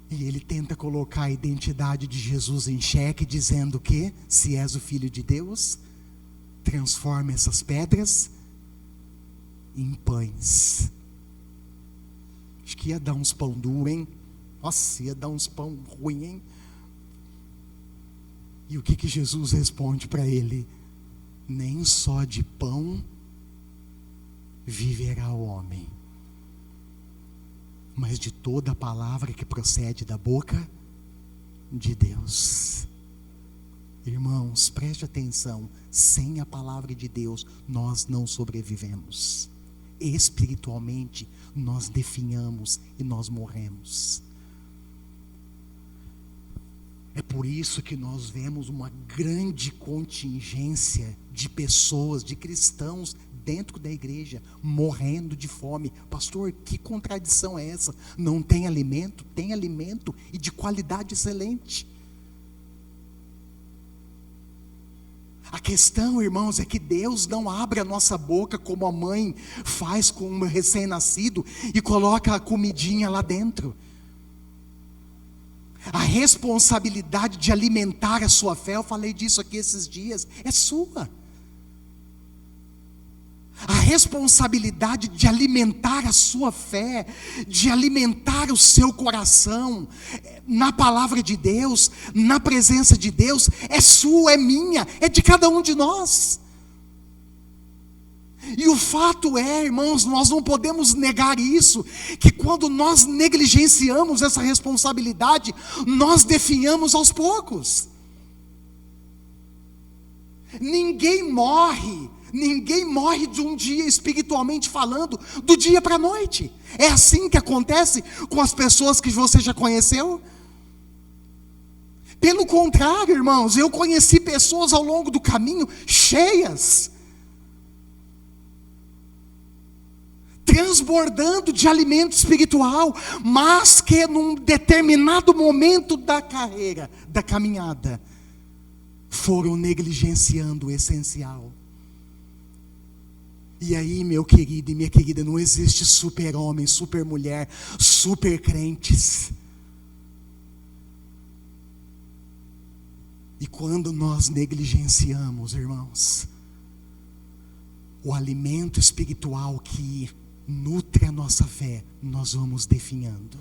e ele tenta colocar a identidade de Jesus em xeque, dizendo que, se és o Filho de Deus, transforma essas pedras em pães. Acho que ia dar uns pão duro, hein? Nossa, ia dar uns pão ruim, hein? E o que Jesus responde para ele? Nem só de pão viverá o homem, mas de toda a palavra que procede da boca de Deus. Irmãos, preste atenção, sem a palavra de Deus nós não sobrevivemos. Espiritualmente nós definhamos e nós morremos. É por isso que nós vemos uma grande contingência de pessoas, de cristãos dentro da igreja, morrendo de fome. Pastor, que contradição é essa? Não tem alimento? Tem alimento e de qualidade excelente. A questão, irmãos, é que Deus não abre a nossa boca como a mãe faz com um recém-nascido e coloca a comidinha lá dentro. A responsabilidade de alimentar a sua fé, eu falei disso aqui esses dias, é sua. A responsabilidade de alimentar a sua fé, de alimentar o seu coração, na palavra de Deus, na presença de Deus, é sua, é minha, é de cada um de nós. E o fato é, irmãos, nós não podemos negar isso, que quando nós negligenciamos essa responsabilidade, nós definhamos aos poucos. Ninguém morre de um dia, espiritualmente falando, do dia para a noite. É assim que acontece com as pessoas que você já conheceu? Pelo contrário, irmãos, eu conheci pessoas ao longo do caminho cheias, transbordando de alimento espiritual, mas que num determinado momento da carreira, da caminhada, foram negligenciando o essencial. E aí, meu querido e minha querida, não existe super-homem, super-mulher, super-crentes. E quando nós negligenciamos, irmãos, o alimento espiritual que nutre a nossa fé, nós vamos definhando.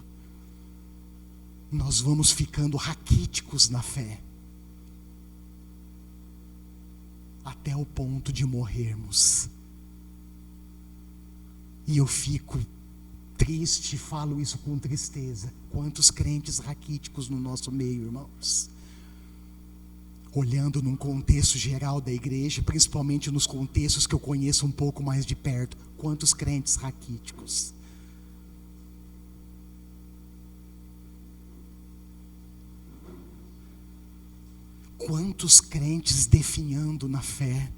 Nós vamos ficando raquíticos na fé. Até o ponto de morrermos. E eu fico triste, falo isso com tristeza. Quantos crentes raquíticos no nosso meio, irmãos. Olhando num contexto geral da igreja, principalmente nos contextos que eu conheço um pouco mais de perto. Quantos crentes raquíticos. Quantos crentes definhando na fé.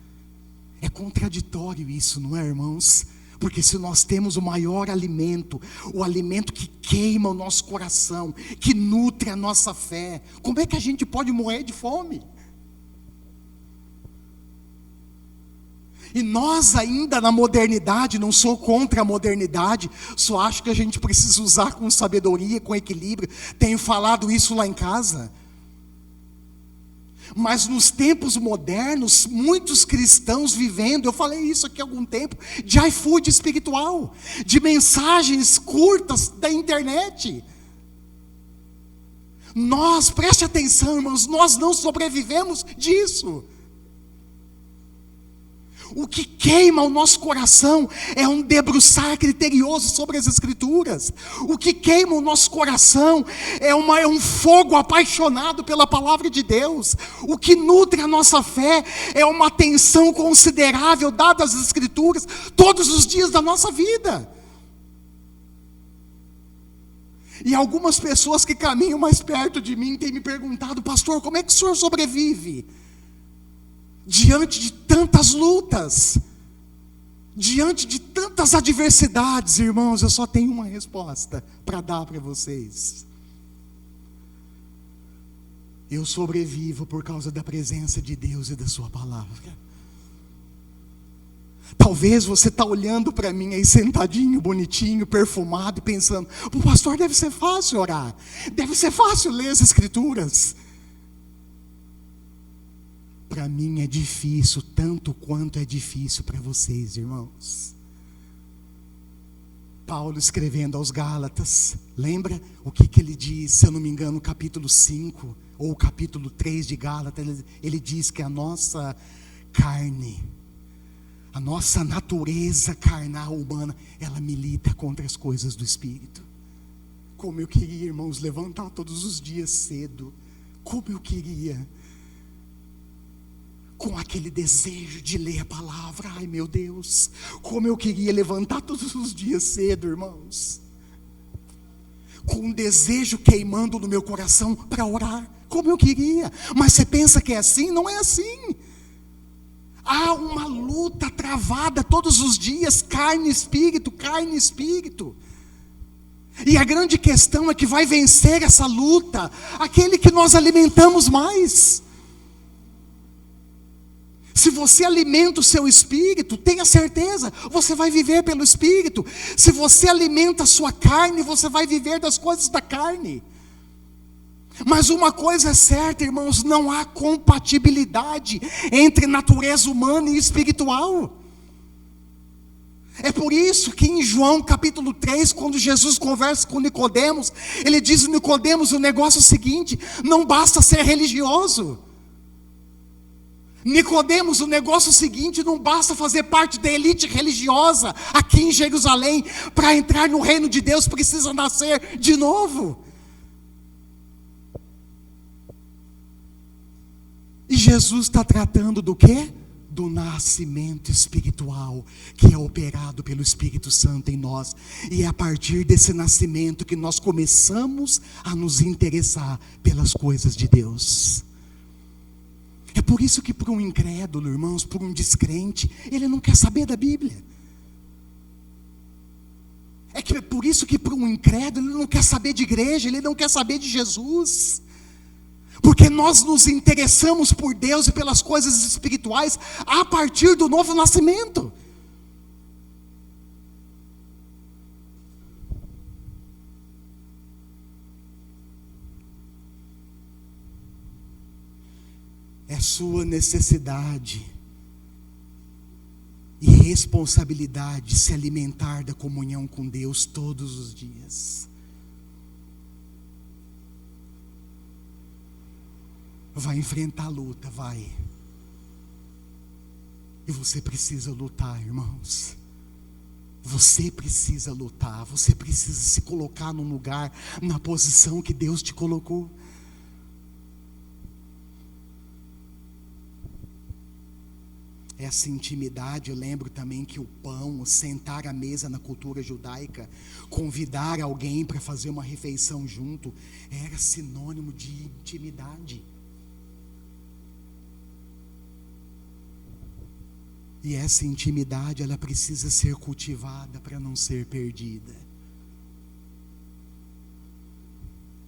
É contraditório isso, não é, irmãos? Porque se nós temos o maior alimento, o alimento que queima o nosso coração, que nutre a nossa fé, como é que a gente pode morrer de fome? E nós ainda na modernidade, não sou contra a modernidade, só acho que a gente precisa usar com sabedoria, com equilíbrio. Tenho falado isso lá em casa. Mas nos tempos modernos, muitos cristãos vivendo, eu falei isso aqui há algum tempo, de iFood espiritual, de mensagens curtas da internet. Nós, preste atenção, irmãos, nós não sobrevivemos disso. O que queima o nosso coração é um debruçar criterioso sobre as Escrituras. O que queima o nosso coração é um fogo apaixonado pela palavra de Deus. O que nutre a nossa fé é uma atenção considerável dada às Escrituras todos os dias da nossa vida. E algumas pessoas que caminham mais perto de mim têm me perguntado: pastor, como é que o senhor sobrevive? Diante de tantas lutas, diante de tantas adversidades, irmãos, eu só tenho uma resposta para dar para vocês. Eu sobrevivo por causa da presença de Deus e da sua palavra. Talvez você está olhando para mim aí sentadinho, bonitinho, perfumado, pensando: o pastor, deve ser fácil orar, deve ser fácil ler as Escrituras. Para mim é difícil, tanto quanto é difícil para vocês, irmãos. Paulo escrevendo aos Gálatas, lembra o que ele diz, se eu não me engano, no capítulo 5, ou capítulo 3 de Gálatas, ele diz que a nossa carne, a nossa natureza carnal humana, ela milita contra as coisas do Espírito. Como eu queria, irmãos, levantar todos os dias cedo, como eu queria, com aquele desejo de ler a palavra. Ai, meu Deus, como eu queria levantar todos os dias cedo, irmãos, com um desejo queimando no meu coração para orar, como eu queria. Mas você pensa que é assim? Não é assim. Há uma luta travada todos os dias, carne e espírito, carne e espírito. E a grande questão é que vai vencer essa luta aquele que nós alimentamos mais. Se você alimenta o seu espírito, tenha certeza, você vai viver pelo espírito. Se você alimenta a sua carne, você vai viver das coisas da carne. Mas uma coisa é certa, irmãos, não há compatibilidade entre natureza humana e espiritual. É por isso que em João capítulo 3, quando Jesus conversa com Nicodemos, ele diz a Nicodemos o negócio seguinte: não basta ser religioso. Nicodemos, o negócio seguinte, não basta fazer parte da elite religiosa aqui em Jerusalém. Para entrar no reino de Deus precisa nascer de novo. E Jesus está tratando do quê? Do nascimento espiritual, que é operado pelo Espírito Santo em nós. E é a partir desse nascimento que nós começamos a nos interessar pelas coisas de Deus. É por isso que para um incrédulo, irmãos, para um descrente, ele não quer saber da Bíblia. que por isso que para um incrédulo, ele não quer saber de igreja, ele não quer saber de Jesus. Porque nós nos interessamos por Deus e pelas coisas espirituais a partir do novo nascimento. É sua necessidade e responsabilidade se alimentar da comunhão com Deus todos os dias. Vai enfrentar a luta, vai. E você precisa lutar, irmãos. Você precisa lutar, você precisa se colocar no lugar, na posição que Deus te colocou. Essa intimidade, eu lembro também que o pão, o sentar à mesa na cultura judaica, convidar alguém para fazer uma refeição junto, era sinônimo de intimidade. E essa intimidade, ela precisa ser cultivada para não ser perdida.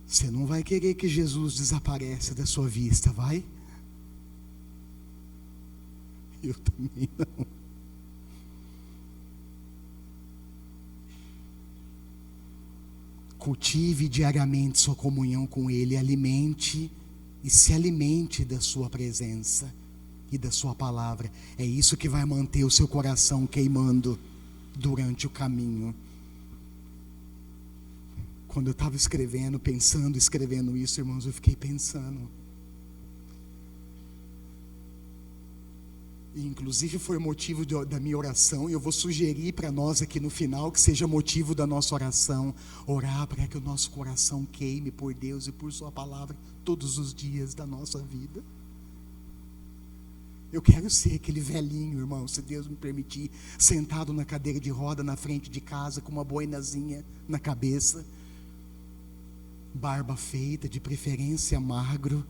Você não vai querer que Jesus desapareça da sua vista, vai? Eu também não. Cultive diariamente sua comunhão com Ele, alimente e se alimente da sua presença e da sua palavra. É isso que vai manter o seu coração queimando durante o caminho. Quando eu estava escrevendo isso, irmãos, eu fiquei pensando. E inclusive foi motivo da minha oração, e eu vou sugerir para nós aqui no final que seja motivo da nossa oração, orar para que o nosso coração queime por Deus e por sua palavra todos os dias da nossa vida. Eu quero ser aquele velhinho, irmão, se Deus me permitir, sentado na cadeira de roda na frente de casa, com uma boinazinha na cabeça, barba feita, de preferência magro,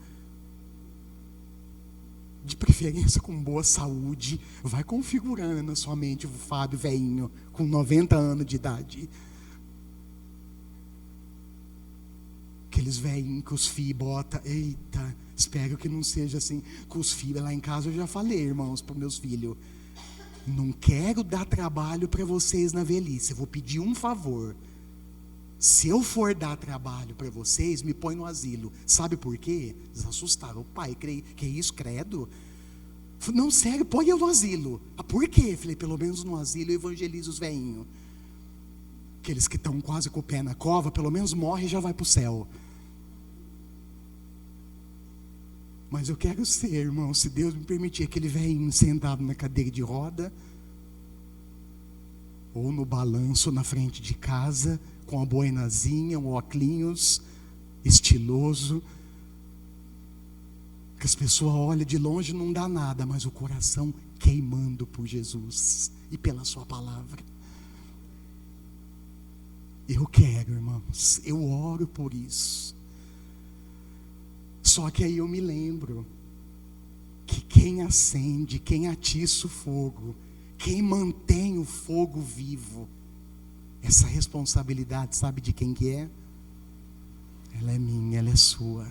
de preferência com boa saúde. Vai configurando na sua mente o Fábio velhinho, com 90 anos de idade. Aqueles velhinhos que os filhos botam, eita, espero que não seja assim com os filhos. Lá em casa eu já falei, irmãos, para os meus filhos, não quero dar trabalho para vocês na velhice, eu vou pedir um favor. Se eu for dar trabalho para vocês, me põe no asilo. Sabe por quê? Eles assustaram. O pai, que isso, credo? Falei, não, sério, põe eu no asilo. Ah, por quê? Falei, pelo menos no asilo eu evangelizo os velhinhos. Aqueles que estão quase com o pé na cova, pelo menos morre e já vai para o céu. Mas eu quero ser, irmão, se Deus me permitir, aquele velhinho sentado na cadeira de roda, ou no balanço na frente de casa, com a boinazinha, um óculos estiloso, que as pessoas olham de longe e não dá nada, mas o coração queimando por Jesus e pela sua palavra. Eu quero, irmãos, eu oro por isso. Só que aí eu me lembro que quem acende, quem atiça o fogo, quem mantém o fogo vivo, essa responsabilidade, sabe de quem que é? Ela é minha, ela é sua.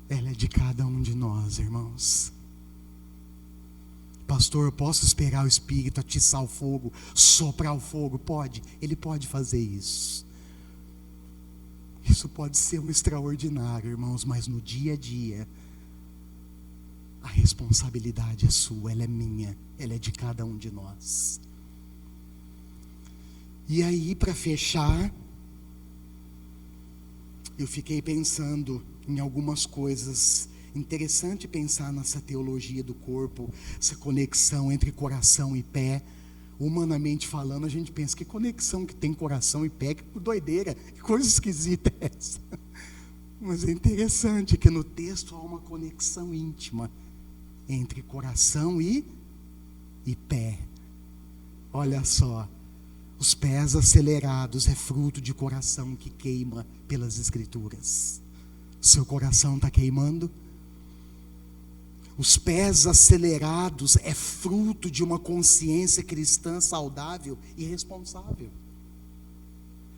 Ela é de cada um de nós, irmãos. Pastor, eu posso esperar o Espírito atiçar o fogo, soprar o fogo? Pode, ele pode fazer isso. Isso pode ser um extraordinário, irmãos, mas no dia a dia, a responsabilidade é sua, ela é minha, ela é de cada um de nós. E aí, para fechar, eu fiquei pensando em algumas coisas. Interessante pensar nessa teologia do corpo, essa conexão entre coração e pé. Humanamente falando, a gente pensa, que conexão que tem coração e pé, que doideira, que coisa esquisita é essa? Mas é interessante que no texto há uma conexão íntima entre coração e pé. Olha só, os pés acelerados é fruto de coração que queima pelas Escrituras. Seu coração está queimando? Os pés acelerados é fruto de uma consciência cristã saudável e responsável.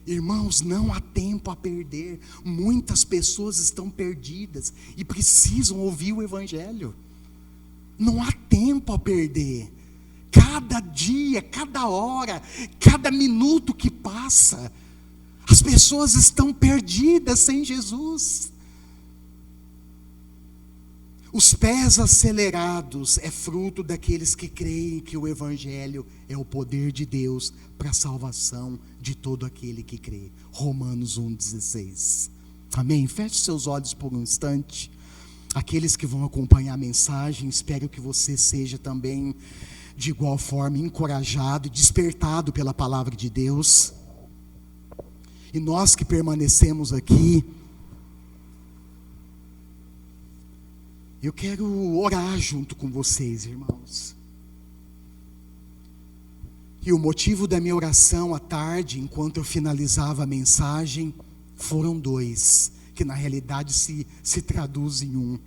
Irmãos, não há tempo a perder. Muitas pessoas estão perdidas e precisam ouvir o Evangelho. Não há tempo a perder. Cada dia, cada hora, cada minuto que passa, as pessoas estão perdidas sem Jesus. Os pés acelerados é fruto daqueles que creem que o Evangelho é o poder de Deus para a salvação de todo aquele que crê. Romanos 1,16. Amém? Feche seus olhos por um instante. Aqueles que vão acompanhar a mensagem, espero que você seja também de igual forma encorajado e despertado pela palavra de Deus. E nós que permanecemos aqui, eu quero orar junto com vocês, irmãos. E o motivo da minha oração à tarde, enquanto eu finalizava a mensagem, foram dois, que na realidade se traduzem em um.